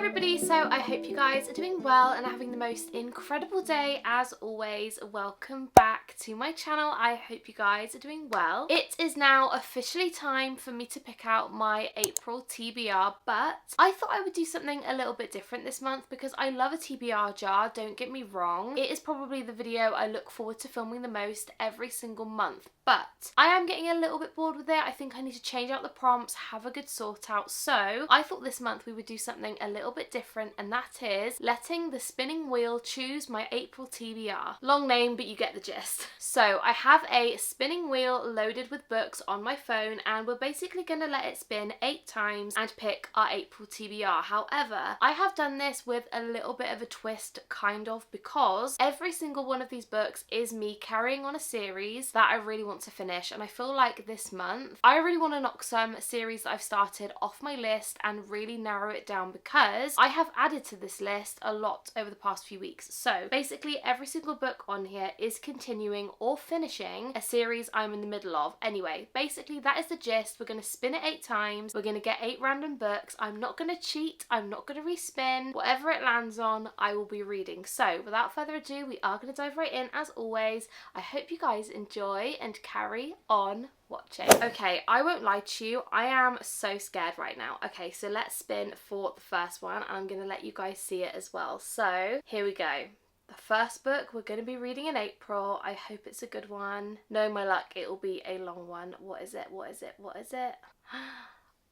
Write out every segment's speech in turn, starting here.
everybody, so I hope you guys are doing well and having the most incredible day as always. Welcome back to my channel. I hope you guys are doing well. It is now officially time for me to pick out my April TBR, but I thought I would do something a little bit different this month because I love a TBR jar, don't get me wrong. It is probably the video I look forward to filming the most every single month, but I am getting a little bit bored with it. I think I need to change out the prompts, have a good sort out, so I thought this month we would do something a little bit different, and that is letting the spinning wheel choose my April TBR. Long name, but you get the gist. So I have a spinning wheel loaded with books on my phone, and we're basically going to let it spin 8 times and pick our April TBR. However, I have done this with a little bit of a twist, kind of, because every single one of these books is me carrying on a series that I really want to finish, and I feel like this month I really want to knock some series that I've started off my list and really narrow it down, because I have added to this list a lot over the past few weeks. So basically every single book on here is continuing or finishing a series I'm in the middle of. Anyway, basically that is the gist. We're going to spin it 8 times, we're going to get 8 random books. I'm not going to cheat, I'm not going to respin. Whatever it lands on, I will be reading. So without further ado, we are going to dive right in as always. I hope you guys enjoy and carry on watching. Okay, I won't lie to you, I am so scared right now. Okay, so let's spin for the first one, and I'm going to let you guys see it as well. So here we go. The first book we're going to be reading in April. I hope it's a good one. Knowing my luck, it will be a long one. What is it? What is it? What is it?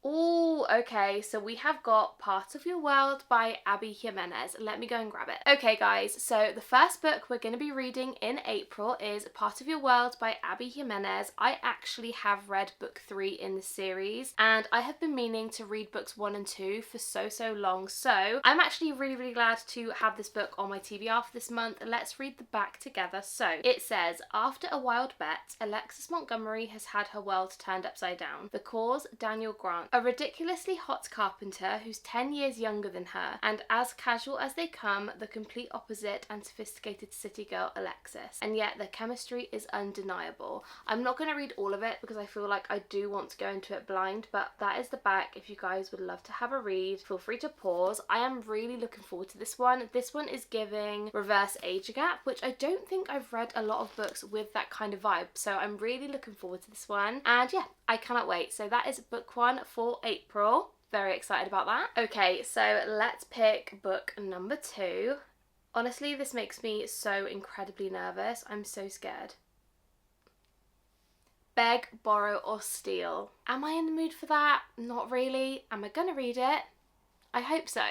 Oh, okay, so we have got Part of Your World by Abby Jimenez. Let me go and grab it. Okay guys, so the first book we're going to be reading in April is Part of Your World by Abby Jimenez. I actually have read book 3 in the series, and I have been meaning to read books 1 and 2 for so long, so I'm actually really glad to have this book on my TBR for this month. Let's read the back together. So it says, after a wild bet, Alexis Montgomery has had her world turned upside down. The cause, Daniel Grant, a ridiculously hot carpenter who's 10 years younger than her, and as casual as they come, the complete opposite and sophisticated city girl Alexis. And yet their chemistry is undeniable. I'm not going to read all of it because I feel like I do want to go into it blind, but that is the back. If you guys would love to have a read, feel free to pause. I am really looking forward to this one. This one is giving reverse age gap, which I don't think I've read a lot of books with that kind of vibe, so I'm really looking forward to this one, and yeah, I cannot wait. So that is book 1 for April. Very excited about that. Okay, so let's pick book number 2. Honestly, this makes me so incredibly nervous. I'm so scared. Beg, Borrow or Steal. Am I in the mood for that? Not really. Am I gonna read it? I hope so.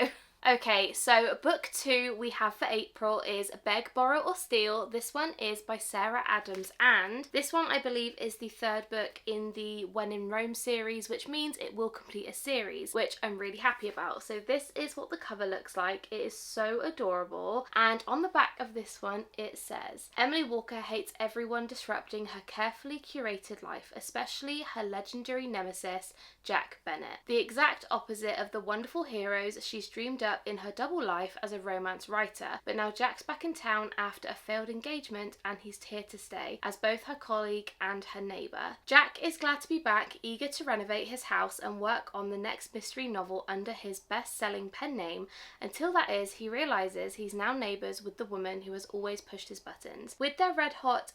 Okay, so book 2 we have for April is Beg, Borrow or Steal. This one is by Sarah Adams, and this one I believe is the 3rd book in the When in Rome series, which means it will complete a series, which I'm really happy about. So this is what the cover looks like. It is so adorable, and on the back of this one it says, Emily Walker hates everyone disrupting her carefully curated life, especially her legendary nemesis, Jack Bennett. The exact opposite of the wonderful heroes she's dreamed up in her double life as a romance writer, but now Jack's back in town after a failed engagement, and he's here to stay as both her colleague and her neighbour. Jack is glad to be back, eager to renovate his house and work on the next mystery novel under his best-selling pen name. Until that is, he realises he's now neighbours with the woman who has always pushed his buttons. With their red-hot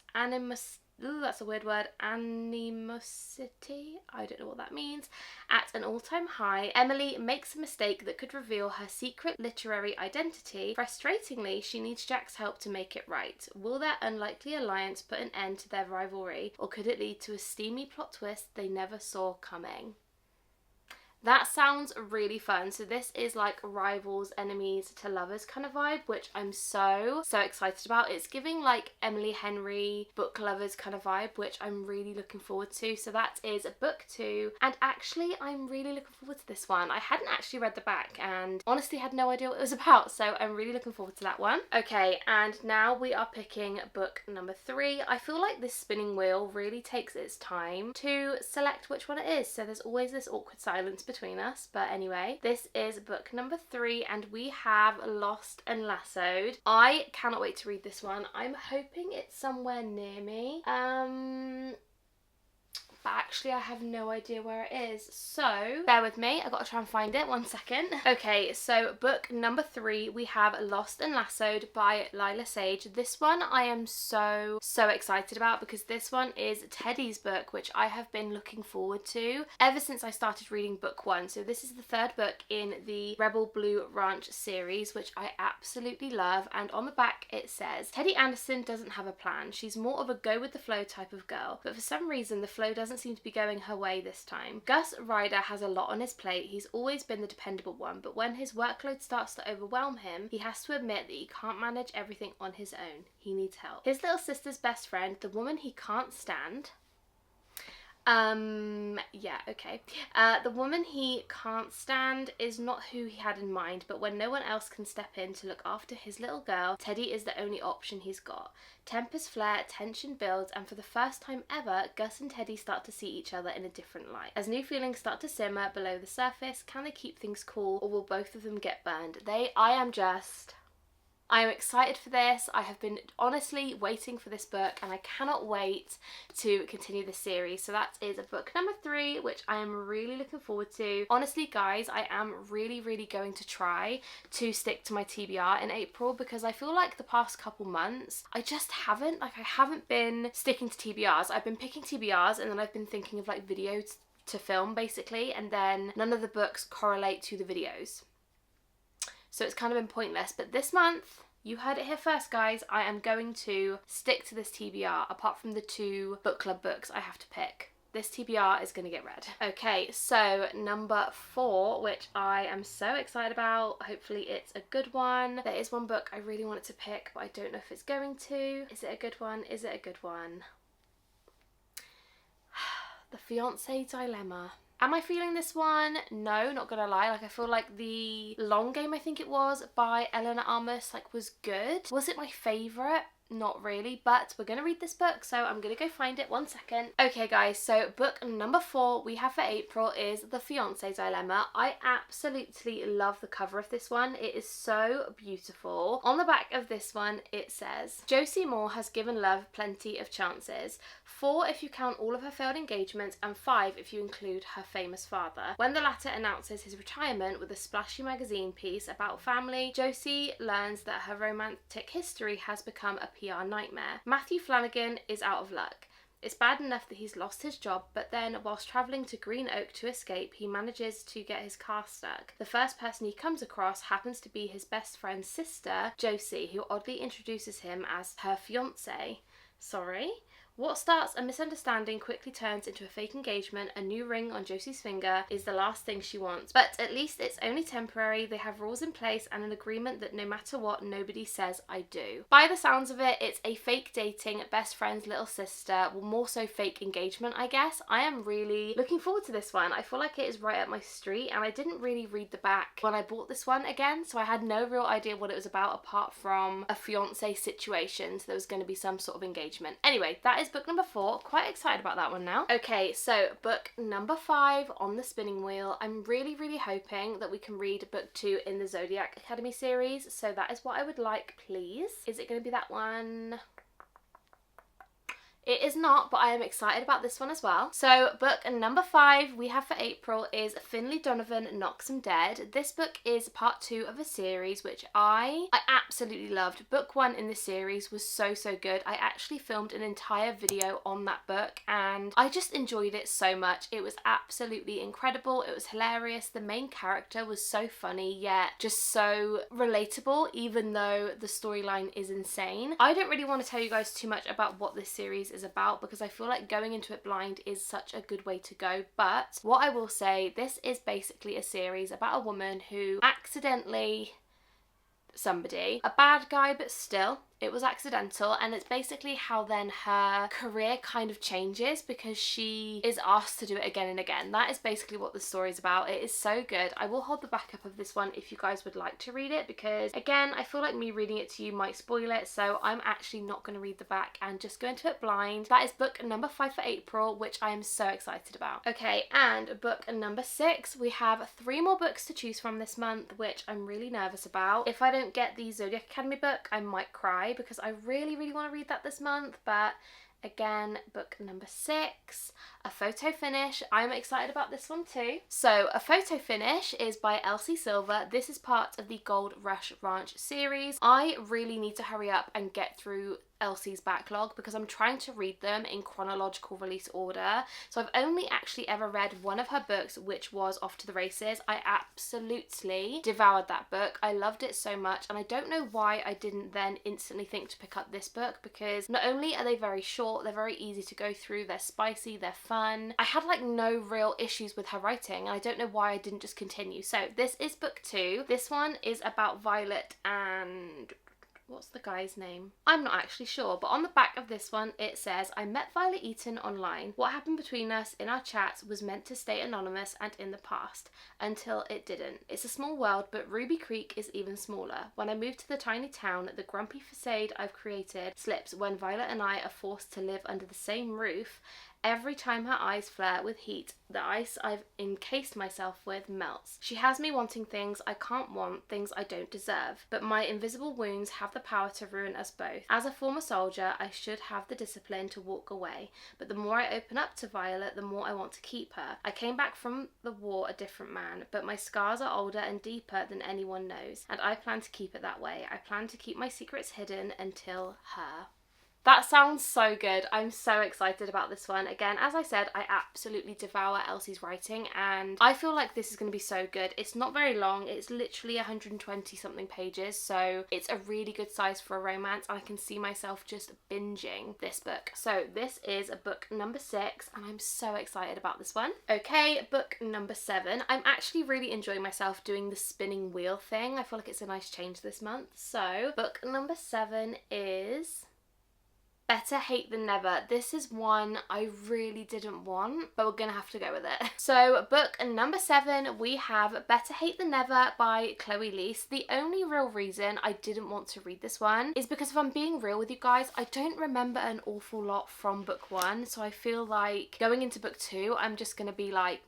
that's a weird word, animosity, I don't know what that means, at an all-time high, Emily makes a mistake that could reveal her secret literary identity. Frustratingly, she needs Jack's help to make it right. Will their unlikely alliance put an end to their rivalry, or could it lead to a steamy plot twist they never saw coming? That sounds really fun. So this is like rivals, enemies to lovers kind of vibe, which I'm so excited about. It's giving like Emily Henry book lovers kind of vibe, which I'm really looking forward to. So that is book 2, and actually I'm really looking forward to this one. I hadn't actually read the back and honestly had no idea what it was about, so I'm really looking forward to that one. Okay, and now we are picking book number 3. I feel like this spinning wheel really takes its time to select which one it is, so there's always this awkward silence between us. But anyway, this is book number 3, and we have Lost and Lassoed. I cannot wait to read this one. I'm hoping it's somewhere near me. Back actually I have no idea where it is, so bear with me, I've got to try and find it, 1 second. Okay, so book number 3, we have Lost and Lassoed by Lila Sage. This one I am so excited about because this one is Teddy's book, which I have been looking forward to ever since I started reading book 1. So this is the 3rd book in the Rebel Blue Ranch series, which I absolutely love, and on the back it says, Teddy Anderson doesn't have a plan. She's more of a go with the flow type of girl, but for some reason the flow doesn't seem to be going her way this time. Gus Ryder has a lot on his plate. He's always been the dependable one, but when his workload starts to overwhelm him, he has to admit that he can't manage everything on his own. He needs help. His little sister's best friend, the woman he can't stand, the woman he can't stand is not who he had in mind, but when no one else can step in to look after his little girl, Teddy is the only option he's got. Tempers flare, tension builds, and for the first time ever, Gus and Teddy start to see each other in a different light. As new feelings start to simmer below the surface, can they keep things cool, or will both of them get burned? I am excited for this. I have been honestly waiting for this book and I cannot wait to continue this series. So that is book number 3, which I am really looking forward to. Honestly guys, I am really going to try to stick to my TBR in April because I feel like the past couple months I just haven't, I haven't been sticking to TBRs. I've been picking TBRs and then I've been thinking of like videos to film basically, and then none of the books correlate to the videos. So it's kind of been pointless, but this month, you heard it here first guys, I am going to stick to this TBR apart from the 2 book club books I have to pick. This TBR is going to get read. Okay, so number 4, which I am so excited about. Hopefully it's a good one. There is one book I really wanted to pick, but I don't know if it's going to. Is it a good one? Is it a good one? The Fiancé Dilemma. Am I feeling this one? No, not gonna lie. Like I feel like the Long Game, I think it was, by Eleanor Amos, like was good. Was it my favourite? Not really, but we're gonna read this book, so I'm gonna go find it. 1 second. Okay guys, so book number 4 we have for April is The Fiancé Dilemma. I absolutely love the cover of this one. It is so beautiful. On the back of this one it says, Josie Moore has given love plenty of chances. 4 if you count all of her failed engagements, and 5 if you include her famous father. When the latter announces his retirement with a splashy magazine piece about family, Josie learns that her romantic history has become a PR nightmare. Matthew Flanagan is out of luck. It's bad enough that he's lost his job, but then whilst travelling to Green Oak to escape, he manages to get his car stuck. The first person he comes across happens to be his best friend's sister, Josie, who oddly introduces him as her fiancé. Sorry? What starts a misunderstanding quickly turns into a fake engagement. A new ring on Josie's finger is the last thing she wants. But at least it's only temporary. They have rules in place and an agreement that no matter what, nobody says I do. By the sounds of it, it's a fake dating, best friend's little sister, well more so fake engagement I guess. I am really looking forward to this one. I feel like it is right up my street, and I didn't really read the back when I bought this one again, so I had no real idea what it was about apart from a fiancé situation, so there was going to be some sort of engagement. Anyway, that is book number 4. Quite excited about that one now. Okay, so book number 5 on the spinning wheel. I'm really hoping that we can read book 2 in the Zodiac Academy series, so that is what I would like, please. Is it going to be that one? It is not, but I am excited about this one as well. So book number 5 we have for April is Finley Donovan Knocks 'Em Dead. This book is part 2 of a series which I absolutely loved. Book 1 in this series was so good. I actually filmed an entire video on that book and I just enjoyed it so much. It was absolutely incredible. It was hilarious. The main character was so funny yet just so relatable, even though the storyline is insane. I don't really want to tell you guys too much about what this series is about because I feel like going into it blind is such a good way to go, but what I will say, this is basically a series about a woman who accidentally somebody, a bad guy but still, it was accidental, and it's basically how then her career kind of changes because she is asked to do it again and again. That is basically what the story is about. It is so good. I will hold the backup of this one if you guys would like to read it because again I feel like me reading it to you might spoil it, so I'm actually not going to read the back and just go into it blind. That is book number 5 for April, which I am so excited about. Okay, and book number 6 we have 3 more books to choose from this month, which I'm really nervous about. If I don't get the Zodiac Academy book I might cry because I really want to read that this month, but again, book number 6, a photo finish. I'm excited about this one too. So a photo finish is by Elsie Silver. This is part of the Gold Rush Ranch series. I really need to hurry up and get through Elsie's backlog because I'm trying to read them in chronological release order. So I've only actually ever read one of her books, which was Off to the Races. I absolutely devoured that book. I loved it so much, and I don't know why I didn't then instantly think to pick up this book, because not only are they very short, they're very easy to go through, they're spicy, they're fun. I had like no real issues with her writing, and I don't know why I didn't just continue. So this is book 2. This one is about Violet and... what's the guy's name? I'm not actually sure, but on the back of this one it says, I met Violet Eaton online. What happened between us in our chats was meant to stay anonymous and in the past, until it didn't. It's a small world, but Ruby Creek is even smaller. When I moved to the tiny town, the grumpy facade I've created slips when Violet and I are forced to live under the same roof. Every time her eyes flare with heat, the ice I've encased myself with melts. She has me wanting things I can't want, things I don't deserve. But my invisible wounds have the power to ruin us both. As a former soldier, I should have the discipline to walk away. But the more I open up to Violet, the more I want to keep her. I came back from the war a different man, but my scars are older and deeper than anyone knows. And I plan to keep it that way. I plan to keep my secrets hidden until her. That sounds so good. I'm so excited about this one. Again, as I said, I absolutely devour Elsie's writing, and I feel like this is going to be so good. It's not very long. It's literally 120 something pages, so it's a really good size for a romance, and I can see myself just binging this book. So this is book number 6, and I'm so excited about this one. Okay, book number 7. I'm actually really enjoying myself doing the spinning wheel thing. I feel like it's a nice change this month. So book number 7 is Better Hate Than Never. This is one I really didn't want, but we're gonna have to go with it. So book number 7, we have Better Hate Than Never by Chloe Leese. The only real reason I didn't want to read this one is because, if I'm being real with you guys, I don't remember an awful lot from book 1, so I feel like going into book 2, I'm just gonna be like,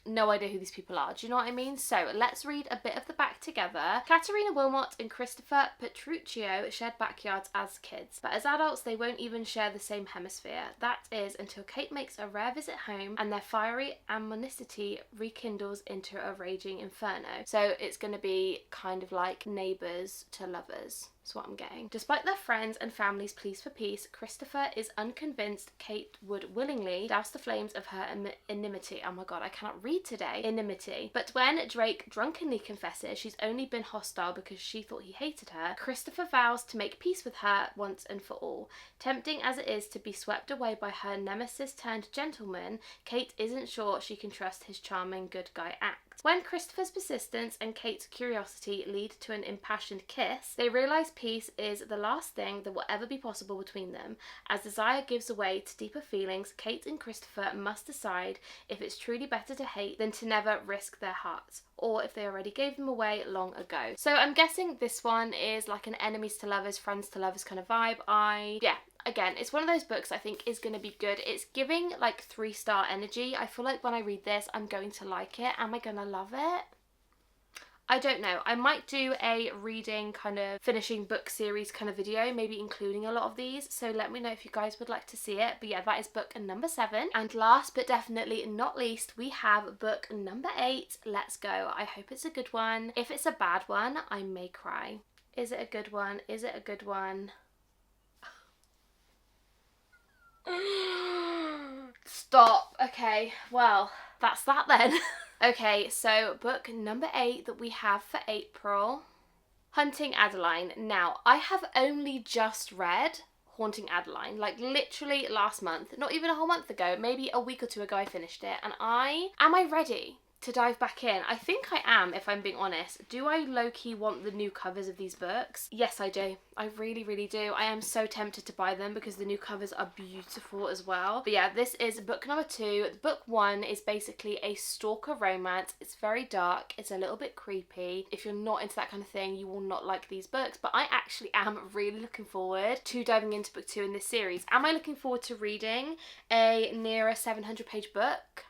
no idea who these people are. Do you know what I mean? So let's read a bit of the back together. Katerina Wilmot and Christopher Petruccio shared backyards as kids, but as adults they won't even share the same hemisphere. That is until Kate makes a rare visit home and their fiery animosity rekindles into a raging inferno. So it's going to be kind of like Neighbours to Lovers. That's what I'm getting. Despite their friends and family's pleas for peace, Christopher is unconvinced Kate would willingly douse the flames of her enmity. Oh my god, I cannot read today. Enmity. But when Drake drunkenly confesses she's only been hostile because she thought he hated her, Christopher vows to make peace with her once and for all. Tempting as it is to be swept away by her nemesis turned gentleman, Kate isn't sure she can trust his charming good guy act. When Christopher's persistence and Kate's curiosity lead to an impassioned kiss, they realise peace is the last thing that will ever be possible between them. As desire gives way to deeper feelings, Kate and Christopher must decide if it's truly better to hate than to never risk their hearts, or if they already gave them away long ago. So I'm guessing this one is like an enemies to lovers, friends to lovers kind of vibe. Again, it's one of those books I think is going to be good. It's giving like 3-star energy. I feel like when I read this, I'm going to like it. Am I going to love it? I don't know. I might do a reading kind of finishing book series kind of video, maybe including a lot of these. So let me know if you guys would like to see it. But yeah, that is book number 7. And last but definitely not least, we have book number 8. Let's go. I hope it's a good one. If it's a bad one, I may cry. Is it a good one? Is it a good one? Stop. Okay, well, that's that then. Okay, so book number 8 that we have for April, Hunting Adeline. Now, I have only just read Haunting Adeline, like literally last month, not even a whole month ago, maybe a week or 2 ago I finished it, and am I ready to dive back in? I think I am, if I'm being honest. Do I low-key want the new covers of these books? Yes, I do. I really, really do. I am so tempted to buy them because the new covers are beautiful as well. But yeah, this is book number 2. Book 1 is basically a stalker romance. It's very dark. It's a little bit creepy. If you're not into that kind of thing, you will not like these books. But I actually am really looking forward to diving into book 2 in this series. Am I looking forward to reading a nearer 700-page book?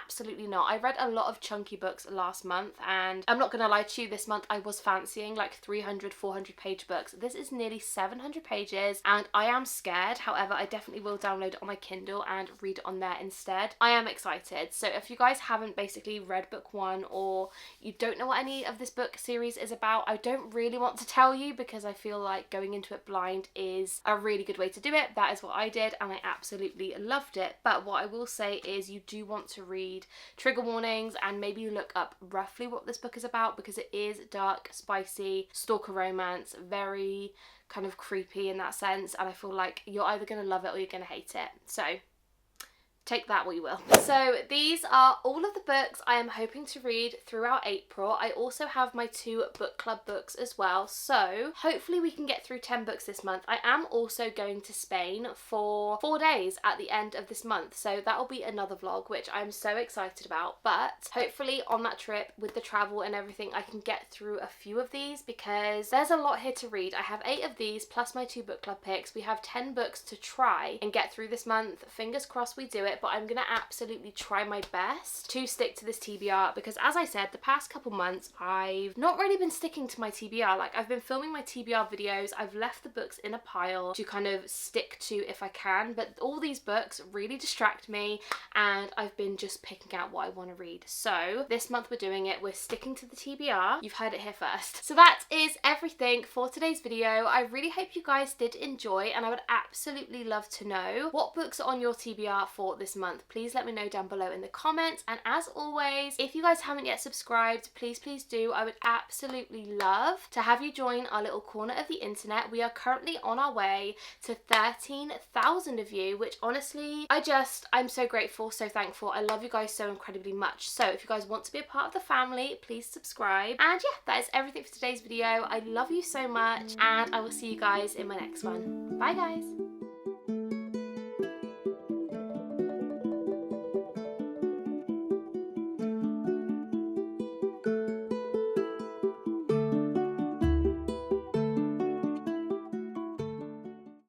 absolutely not. I read a lot of chunky books last month, and I'm not gonna lie to you, this month I was fancying like 300-400 page books. This is nearly 700 pages and I am scared. However, I definitely will download it on my Kindle and read it on there instead. I am excited. So if you guys haven't basically read book 1, or you don't know what any of this book series is about, I don't really want to tell you because I feel like going into it blind is a really good way to do it. That is what I did and I absolutely loved it. But what I will say is you do want to read trigger warnings and maybe look up roughly what this book is about, because it is dark, spicy, stalker romance, very kind of creepy in that sense, and I feel like you're either going to love it or you're going to hate it. So take that what you will. So these are all of the books I am hoping to read throughout April. I also have my 2 book club books as well, so hopefully we can get through 10 books this month. I am also going to Spain for 4 days at the end of this month, so that will be another vlog which I'm so excited about. But hopefully on that trip, with the travel and everything, I can get through a few of these because there's a lot here to read. I have 8 of these plus my 2 book club picks. We have 10 books to try and get through this month. Fingers crossed we do it, but I'm gonna absolutely try my best to stick to this TBR because, as I said, the past couple months I've not really been sticking to my TBR. Like, I've been filming my TBR videos, I've left the books in a pile to kind of stick to if I can, but all these books really distract me and I've been just picking out what I want to read. So this month we're doing it, we're sticking to the TBR. You've heard it here first. So that is everything for today's video. I really hope you guys did enjoy, and I would absolutely love to know what books are on your TBR for this month. Please let me know down below in the comments, and as always, if you guys haven't yet subscribed, please do. I would absolutely love to have you join our little corner of the internet. We are currently on our way to 13,000 of you, which honestly I'm so grateful, so thankful. I love you guys so incredibly much. So if you guys want to be a part of the family, please subscribe. And yeah, that is everything for today's video. I love you so much and I will see you guys in my next one. Bye guys.